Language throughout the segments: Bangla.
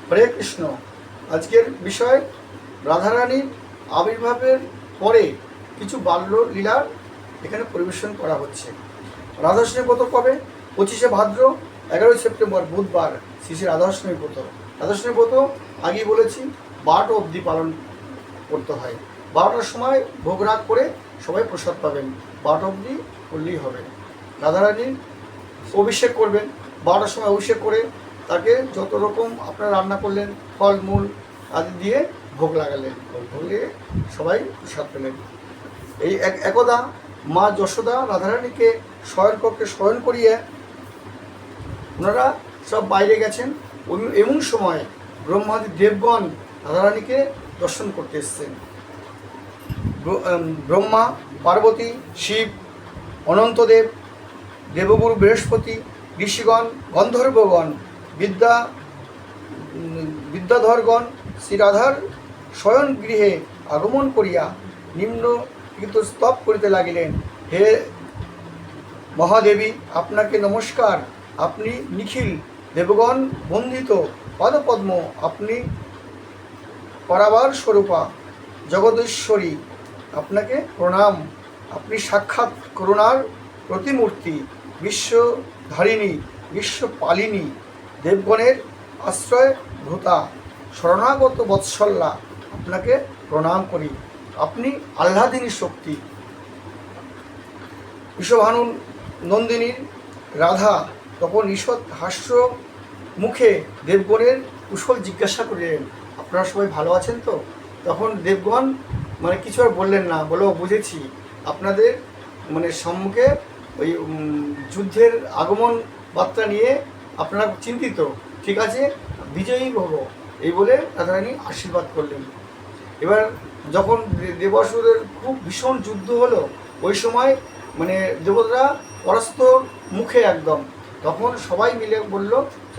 হরে কৃষ্ণ। আজকের বিষয় রাধারানীর আবির্ভাবের পরে কিছু বাল্য লীলার এখানে পরিবেশন করা হচ্ছে। রাধাষ্টমী ব্রত কবে? 25শে ভাদ্র, 11ই সেপ্টেম্বর বুধবার শ্রী শ্রী রাধাষ্টমী ব্রত। রাধাষ্টমী ব্রত আগেই বলেছি 12টা অবধি পালন করতে হয়। 12টার সময় ভোগ রাগ করে সবাই প্রসাদ পাবেন, 12টা অবধি করলেই হবে। রাধারানীর অভিষেক করবেন, 12টার সময় অভিষেক করে তাকে যত রকম আপনারা রান্না করলেন ফল মূল আদি দিয়ে ভোগ লাগালেন, ভোগ দিয়ে সবাই প্রসাদ পেলেন। এই একদা মা যশোদা রাধারানীকে শয়নকক্ষে শয়ন করিয়ে ওনারা সব বাইরে গেছেন। এমন সময় ব্রহ্মাদি দেবগণ রাধারানীকে দর্শন করতে এসছেন। ব্রহ্মা, পার্বতী, শিব, অনন্তদেব, দেবগুরু বৃহস্পতি, ঋষিগণ, গন্ধর্বগণ, বিদ্যাধরগণ শ্রী রাধার শয়ন গৃহে আগমন করিয়া নিম্নলিখিত স্তব করিতে লাগিলেন। হে মহাদেবী, আপনাকে নমস্কার। আপনি নিখিল দেবগণ বন্দিত পদপদ্ম, আপনি পরাবার স্বরূপা জগদীশ্বরী, আপনাকে প্রণাম। আপনি সাক্ষাৎ করুণার প্রতিমূর্তি, বিশ্বধারিণী, বিশ্বপালিনী, দেবগণের আশ্রয় ভূতা, শরণাগত বৎসল্যা, আপনাকে প্রণাম করি। আপনি আহ্লাদিনী শক্তি। বিষভানু নন্দিনীর রাধা তখন ঈষৎ হাস্য মুখে দেবগণের কুশল জিজ্ঞাসা করিলেন, আপনারা সবাই ভালো আছেন তো? তখন দেবগণ কিছু আর বললেন না, বলেও বুঝেছি আপনাদের সম্মুখে ওই যুদ্ধের আগমন বার্তা নিয়ে আপনারা চিন্তিত, ঠিক আছে, বিজয়ী হব, এই বলে রাধারানী আশীর্বাদ করলেন। এবার যখন দেবাসুরের খুব ভীষণ যুদ্ধ হলো, ওই সময় দেবতারা পরাস্ত মুখে একদম, তখন সবাই মিলে বলল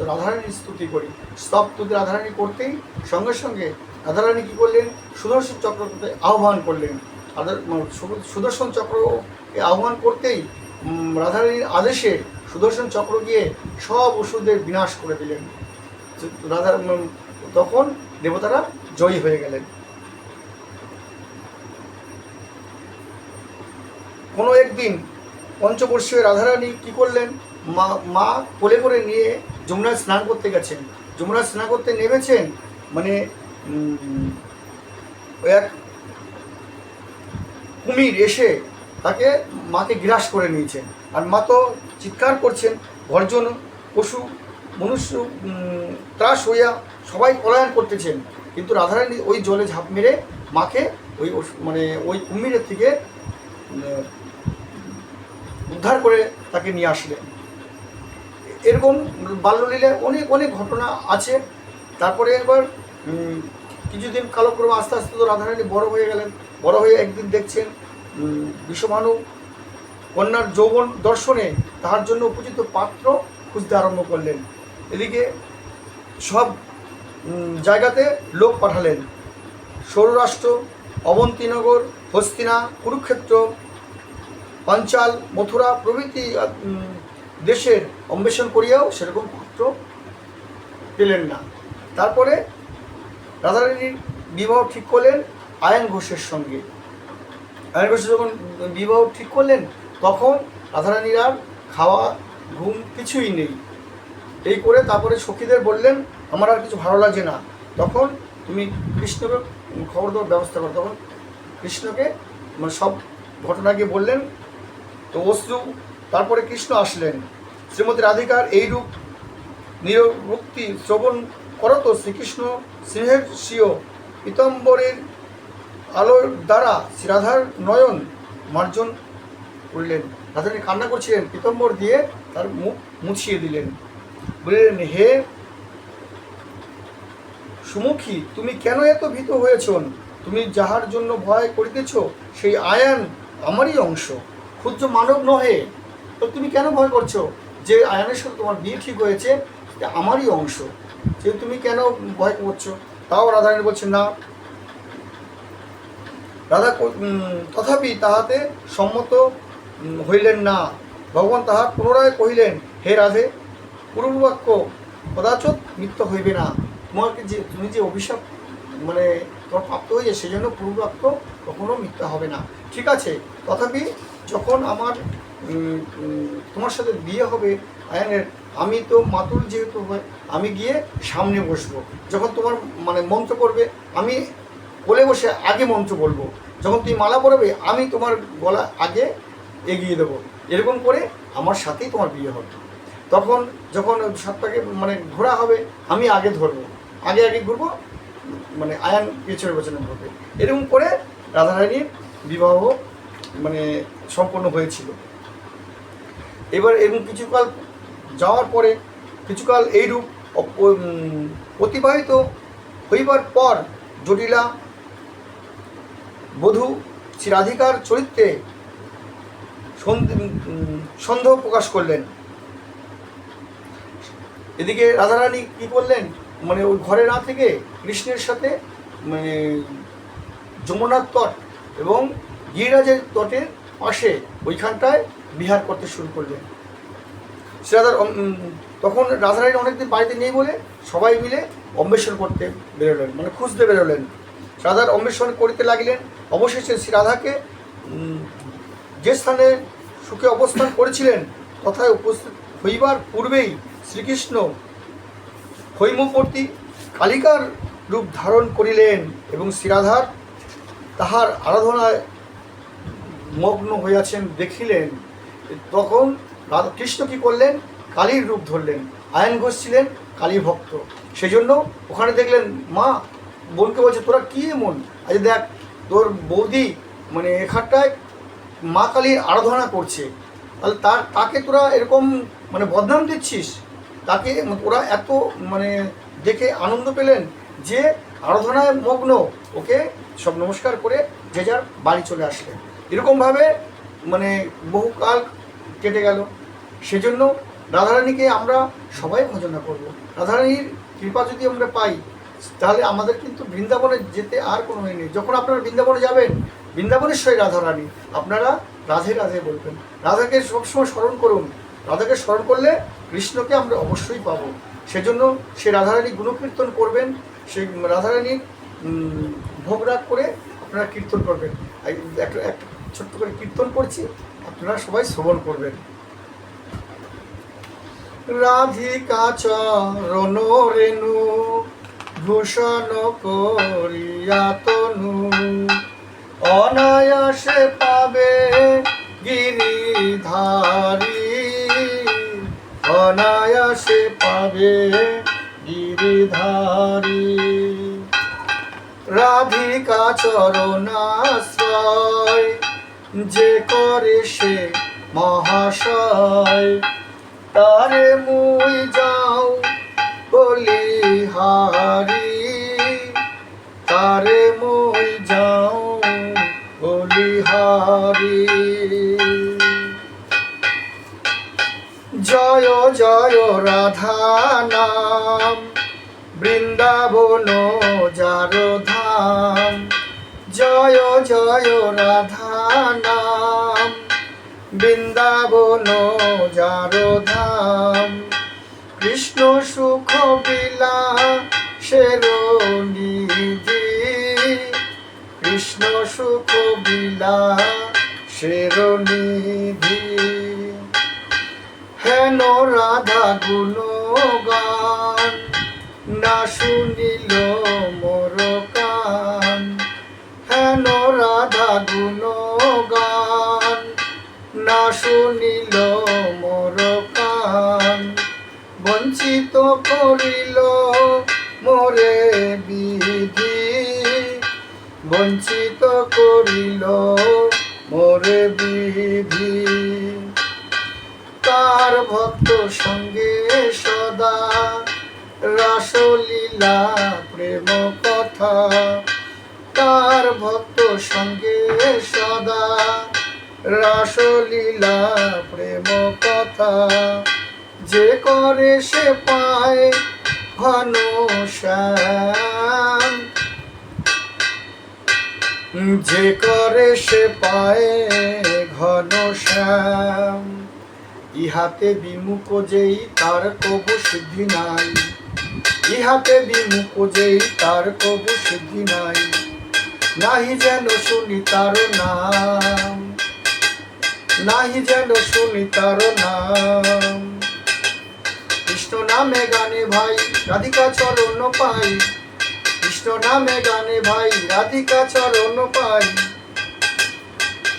রাধারানীর স্তুতি করি। স্তুতি রাধারানী করতেই সঙ্গে সঙ্গে রাধারানী কী করলেন? সুদর্শন চক্রকে আহ্বান করলেন। সুদর্শন চক্রকে আহ্বান করতেই রাধারানীর আদেশে সুদর্শন চক্র গিয়ে সব অসুরদের বিনাশ করে দিলেন। তখন দেবতারা জয়ী হয়ে গেলেন। কোনো একদিন পঞ্চবর্ষীয় রাধারানী কী করলেন? মা কোলে করে নিয়ে যমুনায় স্নান করতে গেছেন। যমুনায় স্নান করতে নেমেছেন, এক কুমির এসে তাকে মাকে গ্রাস করে নিয়েছেন। আর মা তো চিৎকার করছেন, গর্জন, পশু মনুষ্য ত্রাস হইয়া সবাই পলায়ন করতেছেন। কিন্তু রাধারানী ওই জলে ঝাঁপ মেরে মাকে ওই কুমিরের থেকে উদ্ধার করে তাকে নিয়ে আসলেন। এরকম বাল্যলীলায় অনেক অনেক ঘটনা আছে। তারপরে এবার কিছুদিন কালক্রমে আস্তে আস্তে তো রাধারানী বড় হয়ে গেলেন। বড় হয়ে একদিন দেখছেন বিষভানু কন্যার যৌবন দর্শনে তাহার জন্য উপযুক্ত পাত্র খুঁজতে আরম্ভ করলেন। এদিকে সব জায়গাতে লোক পাঠালেন। সৌরাষ্ট্র, অবন্তীনগর, হস্তিনা, কুরুক্ষেত্র, পাঞ্চাল, মথুরা প্রভৃতি দেশের অন্বেষণ করিয়াও সেরকম পাত্র পেলেন না। তারপরে রাধারানীর বিবাহ ঠিক করলেন আয়ন ঘোষের সঙ্গে। আয়ন ঘোষ যখন বিবাহ ঠিক করলেন, তখন রাধারানীর আর খাওয়া ঘুম কিছুই নেই। এই করে তারপরে সখীদের বললেন, আমার আর কিছু ভালো লাগছে না, তখন তুমি কৃষ্ণকে খবর দেওয়ার ব্যবস্থা করো। তখন কৃষ্ণকে সব ঘটনাকে বললেন। তো অশ্রু তারপরে কৃষ্ণ আসলেন। শ্রীমতী রাধিকার এইরূপ নিরুক্তি শ্রবণ করত শ্রীকৃষ্ণ স্নেহের স্বীয় পীতাম্বরের আলোর দ্বারা শ্রীরাধার নয়ন মার্জন করলেন। রাধারানী কান্না করছিলেন, পীতাম্বর দিয়ে তার মুখ মুছিয়ে দিলেন। বললেন, হে সুমুখী, তুমি কেন এত ভীত হয়েছ? তুমি যাহার জন্য ভয় করিতেছ সেই আয়ান আমারই অংশ, ক্ষুদ্র মানব নহে। তো তুমি কেন ভয় করছো? যে আয়ানের সাথে তোমার বিয়ে ঠিক হয়েছে আমারই অংশ, যে তুমি কেন ভয় করছো? তাও রাধারানী বলছে না। রাধা তথাপি তাহাতে সম্মত হইলেন না। ভগবান তাহার পুনরায় কহিলেন, হে রাধে, পূর্ববাক্য কদাচৎ মিথ্যা হইবে না। তুমি যে অভিশাপ মানে তোমার প্রাপ্ত হয়েছে, সেই জন্য পূর্বপ্রাপ্ত কখনো মিথ্যা হবে না। ঠিক আছে, তথাপি যখন আমার তোমার সাথে বিয়ে হবে আয়ানের, আমি তো মাতুল যেহেতু হয়, আমি গিয়ে সামনে বসবো। যখন তোমার মানে মন্ত্র পড়বে, আমি কোলে বসে আগে মন্ত্র বলবো। যখন তুমি মালা পরাবে, আমি তোমার গলা আগে এগিয়ে দেবো। এরকম করে আমার সাথেই তোমার বিয়ে হবে। তখন যখন সাতটাকে মানে ঘোরা হবে, আমি আগে ধরবো, আগে আগে ঘুরবো, মানে আয়ান পেছনে পেছনে ঘুরবে। এরকম করে রাধারানীর বিবাহ মানে সম্পন্ন হয়েছিল। এবার এরকম কিছুকাল যাওয়ার পরে, কিছুকাল এইরূপ অতিবাহিত হইবার পর জটিলা বধূ শ্রী রাধিকার চরিত্রে সন্দেহ প্রকাশ করলেন। এদিকে রাধারানী কী করলেন, মানে ওই ঘরে না থেকে কৃষ্ণের সাথে মানে যমুনার তট এবং গিরিরাজের তটের পাশে ওইখানটায় বিহার করতে শুরু করলেন। রাধার তখন রাধারানী অনেকদিন বাড়িতে নেই বলে সবাই মিলে অন্বেষণ করতে বেরোলেন, মানে খুঁজতে বেরোলেন। রাধার অন্বেষণ করতে লাগলেন। অবশেষে শ্রী রাধাকে যে স্থানে সুখে অবস্থান করেছিলেন তথায় উপস্থিত হইবার পূর্বেই শ্রীকৃষ্ণ হৈমবতী কালিকার রূপ ধারণ করিলেন এবং শ্রীরাধার তাহার আরাধনায় মগ্ন হইয়াছেন দেখিলেন। তখন কৃষ্ণ কী করলেন, কালীর রূপ ধরলেন। আয়ন ঘোষ ছিলেন কালী ভক্ত, সেই জন্য ওখানে দেখলেন মা বোনকে বলছে, তোরা কী এমন, আজ দেখ তোর বৌদি মানে এখানটায় মা কালীর আরাধনা করছে, তাহলে তাকে তোরা এরকম মানে বদনাম দিচ্ছিস। তাকে ওরা এত মানে দেখে আনন্দ পেলেন যে আরাধনায় মগ্ন, ওকে সব নমস্কার করে যে যার বাড়ি চলে আসলেন। এরকমভাবে মানে বহুকাল কেটে গেল। সেজন্য রাধারানীকে আমরা সবাই ভজনা করব। রাধারানীর কৃপা যদি আমরা পাই, তাহলে আমাদের কিন্তু বৃন্দাবনে যেতে আর কোনো নেই। যখন আপনারা বৃন্দাবনে যাবেন, বৃন্দাবনেশ্বরী রাধারানী, আপনারা রাধে রাধে বলবেন। রাধাকে সবসময় স্মরণ করুন। রাধাকে স্মরণ করলে কৃষ্ণকে আমরা অবশ্যই পাবো। সেজন্য সে রাধারানী গুণকীর্তন করবেন, সেই রাধারানীর ভোগরাগ করে আপনারা কীর্তন করবেন। একটা ছোট্ট করে কীর্তন করছি, আপনারা সবাই শ্রবণ করবেন। রাধিকা চরণ রেণু ভূষণ করিয়া তনু, অনায়াসে পাবে গিরিধারী, অনায়াসে পাবে গিরিধারী। রাধিকা চরণাশ্রয় যে করে সে মহাশয়, তারে মুই যাও বলিহারি, তারে মুই যাও বলিহারি। জয় জয় রাধা নাম, বৃন্দাবন যার ধাম। জয় জয় রাধা নাম, বৃন্দাবন যার ধাম। কৃষ্ণ সুখ বিলাসের নিধি, কৃষ্ণ সুখ বিলাসের নিধি। হেন রাধা গুণগান না শুনিল মোর কান, হেন রাধা গুণগান না শুনিল মোর কান। বঞ্চিত করিল মোরে বিধি, বঞ্চিত করিল মোরে বিধি। তার ভক্ত সঙ্গে সদা রাসলীলা প্রেম কথা, তার ভক্ত সঙ্গে সদা রাসলীলা প্রেম কথা। যে করে সে পায় ঘন শ্যাম, যে করে সে পায় ঘন শ্যাম। ইহাতে বিমুখ যেই তার কবু সিদ্ধি নাই, ইহাতে বিমুখ যেই তার কবু সিদ্ধি নাই, নাহি যেন শুনি তার নাম, নাহি যেন শুনি তার নাম। কৃষ্ণ নামে গানে ভাই রাধিকা চরণ পাই, কৃষ্ণ নামে গানে ভাই রাধিকা চরণ পাই।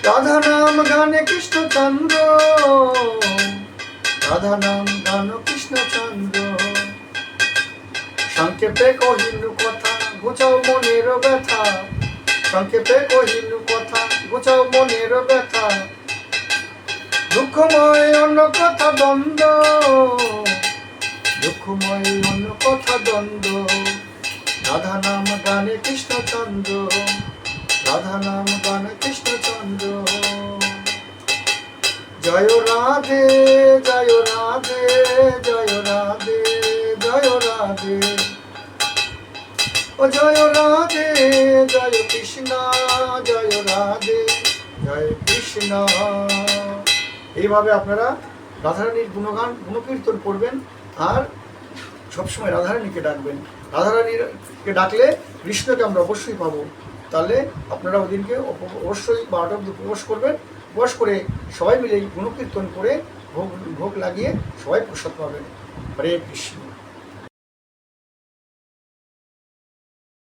রাধা নাম গানে কৃষ্ণচন্দ্র, রাধা নাম গান কৃষ্ণচন্দ্র। সংক্ষেপে কহিনু কথা ঘুচাও মনের ব্যথা, সংক্ষেপে কহিনু কথা ঘুচাও মনের ব্যথা। দুঃখময় অন্য কথা দ্বন্দ্ব, দুঃখময় অন্য কথা দ্বন্দ্ব। রাধা নাম গানে কৃষ্ণচন্দ্র, রাধা নাম গানে কৃষ্ণচন্দ্র। জয় রাধে জয় রাধে জয় রাধে জয় রাধে, ও জয় রাধে জয় কৃষ্ণ জয় রাধে জয় কৃষ্ণ। এইভাবে আপনারা রাধারানীর গুণগান গুণকীর্তন করবেন আর সবসময় রাধারানীকে ডাকবেন। রাধারানীকে ডাকলে কৃষ্ণকে আমরা অবশ্যই পাবো। তাহলে আপনারা ওদিনকে অবশ্যই 12টা অবধি উপবাস করবেন। উপবাস করে সবাই মিলে গুণকীর্তন করে ভোগ লাগিয়ে সবাই প্রসাদ পাবেন। হরে কৃষ্ণ।